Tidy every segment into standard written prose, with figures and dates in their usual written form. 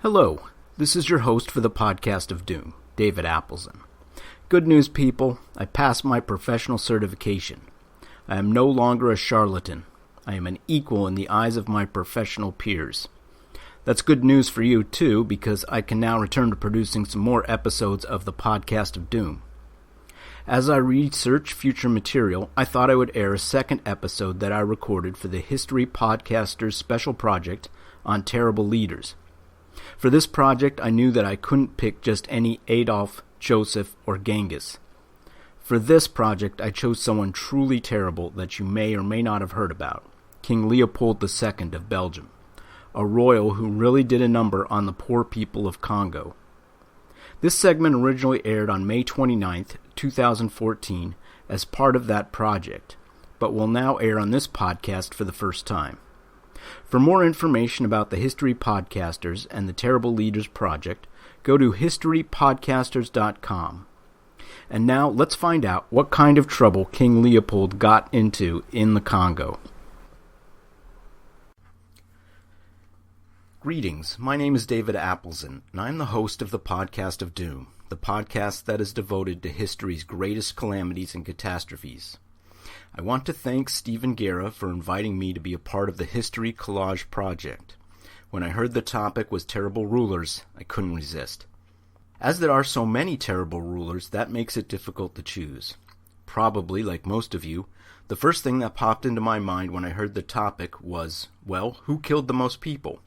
Hello, this is your host for the Podcast of Doom, David Appleson. Good news, people. I passed my professional certification. I am no longer a charlatan. I am an equal in the eyes of my professional peers. That's good news for you, too, because I can now return to producing some more episodes of the Podcast of Doom. As I research future material, I thought I would air a second episode that I recorded for the History Podcasters special project on terrible leaders. For this project, I knew that I couldn't pick just any Adolf, Joseph, or Genghis. For this project, I chose someone truly terrible that you may or may not have heard about, King Leopold II of Belgium, a royal who really did a number on the poor people of Congo. This segment originally aired on May 29th, 2014, as part of that project, but will now air on this podcast for the first time. For more information about the History Podcasters and the Terrible Leaders Project, go to historypodcasters.com. And now let's find out what kind of trouble King Leopold got into in the Congo. Greetings, my name is David Appleson, and I'm the host of the Podcast of Doom, the podcast that is devoted to history's greatest calamities and catastrophes. I want to thank Stephen Guerra for inviting me to be a part of the History Collage Project. When I heard the topic was terrible rulers, I couldn't resist. As there are so many terrible rulers, that makes it difficult to choose. Probably, like most of you, the first thing that popped into my mind when I heard the topic was, well, who killed the most people?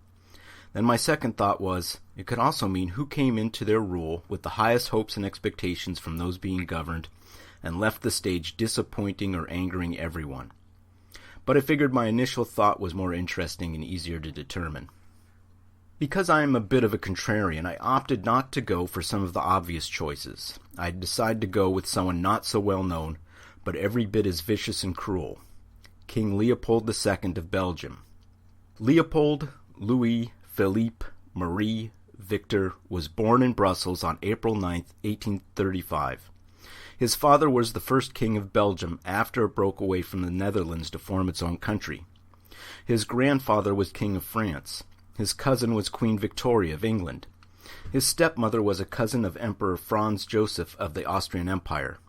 Then my second thought was, it could also mean who came into their rule with the highest hopes and expectations from those being governed, and left the stage disappointing or angering everyone. But I figured my initial thought was more interesting and easier to determine. Because I am a bit of a contrarian, I opted not to go for some of the obvious choices. I decided to go with someone not so well known, but every bit as vicious and cruel. King Leopold II of Belgium. Leopold Louis Philippe Marie Victor was born in Brussels on April 9, 1835. His father was the first king of Belgium after it broke away from the Netherlands to form its own country. His grandfather was king of France. His cousin was Queen Victoria of England. His stepmother was a cousin of Emperor Franz Joseph of the Austrian Empire.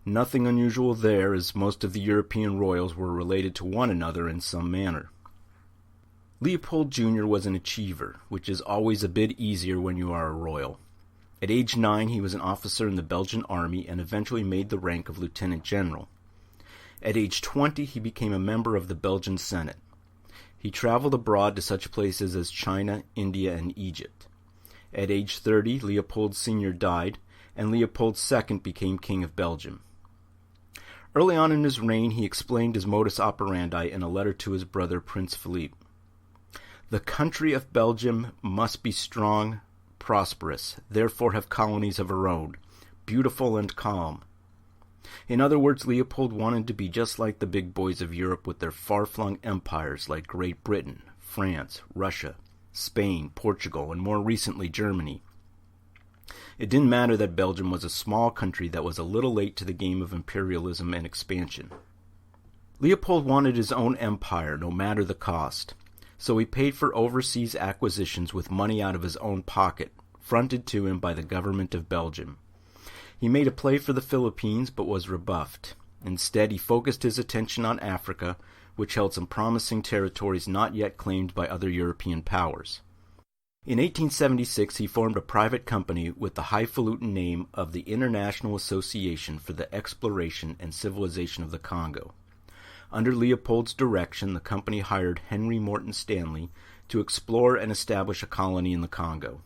Nothing unusual there, as most of the European royals were related to one another in some manner. Leopold Jr. was an achiever, which is always a bit easier when you are a royal. At age 9, he was an officer in the Belgian army and eventually made the rank of lieutenant general. At age 20, he became a member of the Belgian Senate. He traveled abroad to such places as China, India, and Egypt. At age 30, Leopold Sr. died, and Leopold II became King of Belgium. Early on in his reign, he explained his modus operandi in a letter to his brother Prince Philippe. The country of Belgium must be strong, prosperous, therefore have colonies of her own, beautiful and calm. In other words, Leopold wanted to be just like the big boys of Europe with their far-flung empires like Great Britain, France, Russia, Spain, Portugal, and more recently Germany. It didn't matter that Belgium was a small country that was a little late to the game of imperialism and expansion. Leopold wanted his own empire, no matter the cost. So he paid for overseas acquisitions with money out of his own pocket, fronted to him by the government of Belgium. He made a play for the Philippines, but was rebuffed. Instead, he focused his attention on Africa, which held some promising territories not yet claimed by other European powers. In 1876, he formed a private company with the highfalutin name of the International Association for the Exploration and Civilization of the Congo. Under Leopold's direction, the company hired Henry Morton Stanley to explore and establish a colony in the Congo.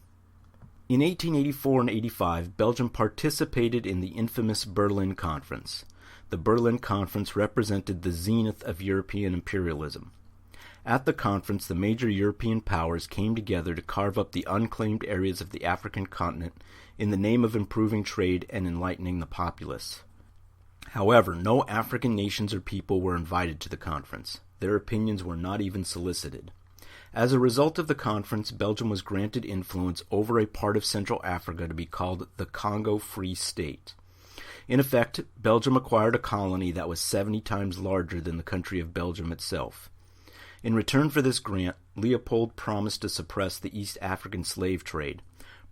In 1884 and 85, Belgium participated in the infamous Berlin Conference. The Berlin Conference represented the zenith of European imperialism. At the conference, the major European powers came together to carve up the unclaimed areas of the African continent in the name of improving trade and enlightening the populace. However, no African nations or people were invited to the conference. Their opinions were not even solicited. As a result of the conference, Belgium was granted influence over a part of Central Africa to be called the Congo Free State. In effect, Belgium acquired a colony that was 70 times larger than the country of Belgium itself. In return for this grant, Leopold promised to suppress the East African slave trade,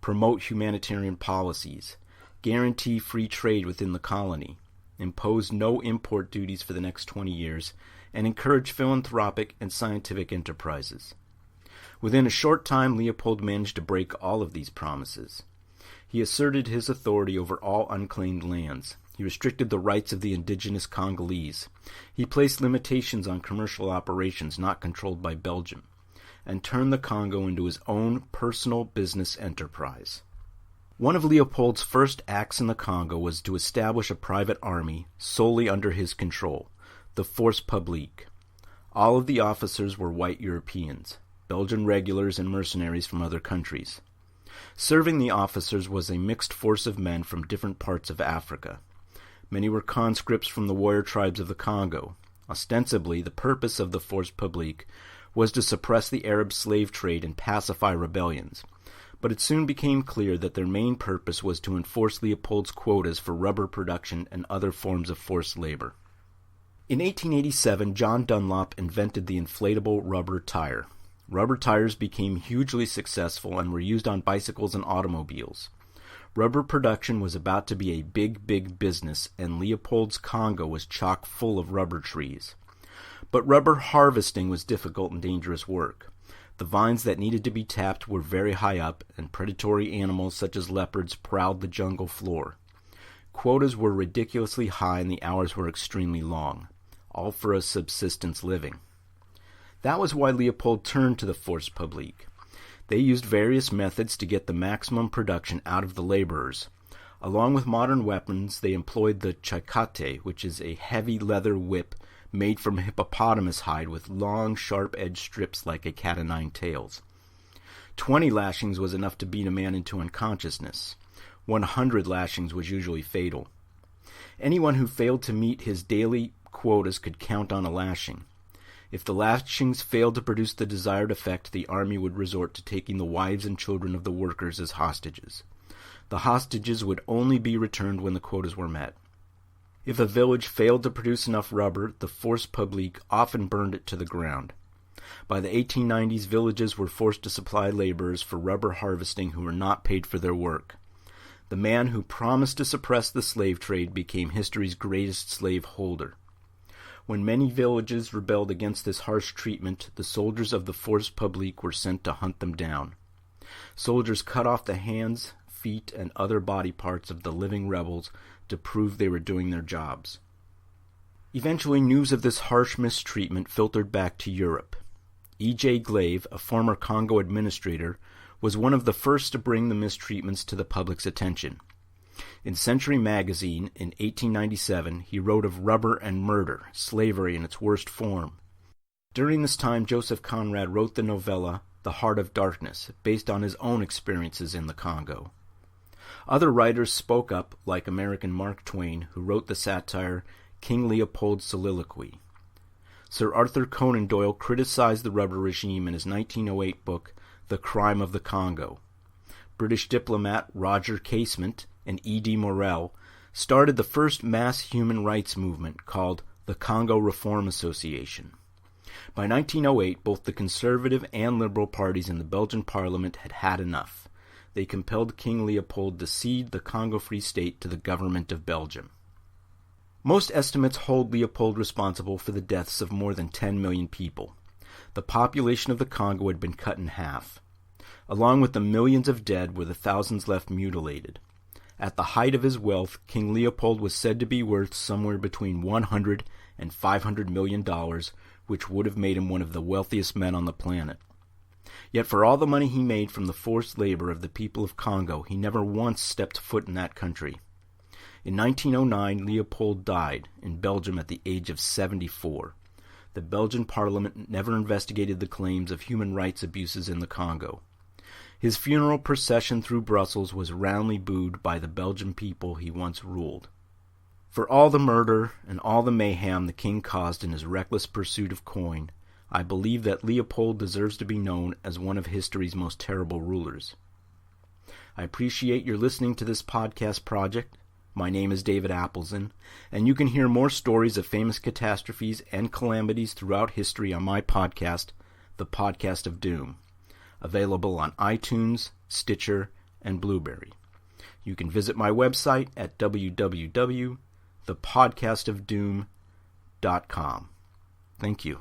promote humanitarian policies, guarantee free trade within the colony, impose no import duties for the next 20 years, and encourage philanthropic and scientific enterprises. Within a short time, Leopold managed to break all of these promises. He asserted his authority over all unclaimed lands. He restricted the rights of the indigenous Congolese. He placed limitations on commercial operations not controlled by Belgium, and turned the Congo into his own personal business enterprise. One of Leopold's first acts in the Congo was to establish a private army solely under his control, the Force Publique. All of the officers were white Europeans, Belgian regulars and mercenaries from other countries. Serving the officers was a mixed force of men from different parts of Africa. Many were conscripts from the warrior tribes of the Congo. Ostensibly, the purpose of the Force Publique was to suppress the Arab slave trade and pacify rebellions, but it soon became clear that their main purpose was to enforce Leopold's quotas for rubber production and other forms of forced labor. In 1887, John Dunlop invented the inflatable rubber tire. Rubber tires became hugely successful and were used on bicycles and automobiles. Rubber production was about to be a big, big business, and Leopold's Congo was chock full of rubber trees. But rubber harvesting was difficult and dangerous work. The vines that needed to be tapped were very high up, and predatory animals such as leopards prowled the jungle floor. Quotas were ridiculously high and the hours were extremely long, all for a subsistence living. That was why Leopold turned to the Force Publique. They used various methods to get the maximum production out of the laborers. Along with modern weapons, they employed the chakate, which is a heavy leather whip made from hippopotamus hide with long, sharp-edged strips like a cat-o'-nine tails. 20 lashings was enough to beat a man into unconsciousness. 100 lashings was usually fatal. Anyone who failed to meet his daily quotas could count on a lashing. If the lashings failed to produce the desired effect, the army would resort to taking the wives and children of the workers as hostages. The hostages would only be returned when the quotas were met. If a village failed to produce enough rubber, the Force Publique often burned it to the ground. By the 1890s, villages were forced to supply laborers for rubber harvesting who were not paid for their work. The man who promised to suppress the slave trade became history's greatest slave holder. When many villages rebelled against this harsh treatment, the soldiers of the Force Publique were sent to hunt them down. Soldiers cut off the hands, feet, and other body parts of the living rebels to prove they were doing their jobs. Eventually, news of this harsh mistreatment filtered back to Europe. E.J. Glave, a former Congo administrator, was one of the first to bring the mistreatments to the public's attention. In Century magazine, in 1897, he wrote of rubber and murder, slavery in its worst form. During this time, Joseph Conrad wrote the novella The Heart of Darkness, based on his own experiences in the Congo. Other writers spoke up, like American Mark Twain, who wrote the satire King Leopold's Soliloquy. Sir Arthur Conan Doyle criticized the rubber regime in his 1908 book, The Crime of the Congo. British diplomat Roger Casement and E.D. Morel started the first mass human rights movement called the Congo Reform Association. By 1908, both the Conservative and Liberal parties in the Belgian parliament had had enough. They compelled King Leopold to cede the Congo Free State to the government of Belgium. Most estimates hold Leopold responsible for the deaths of more than 10 million people. The population of the Congo had been cut in half. Along with the millions of dead were the thousands left mutilated. At the height of his wealth, King Leopold was said to be worth somewhere between $100 and $500 million, which would have made him one of the wealthiest men on the planet. Yet for all the money he made from the forced labor of the people of Congo, he never once stepped foot in that country. In 1909, Leopold died in Belgium at the age of 74. The Belgian parliament never investigated the claims of human rights abuses in the Congo. His funeral procession through Brussels was roundly booed by the Belgian people he once ruled. For all the murder and all the mayhem the king caused in his reckless pursuit of coin, I believe that Leopold deserves to be known as one of history's most terrible rulers. I appreciate your listening to this podcast project. My name is David Appleson, and you can hear more stories of famous catastrophes and calamities throughout history on my podcast, The Podcast of Doom, available on iTunes, Stitcher, and Blueberry. You can visit my website at www.thepodcastofdoom.com. Thank you.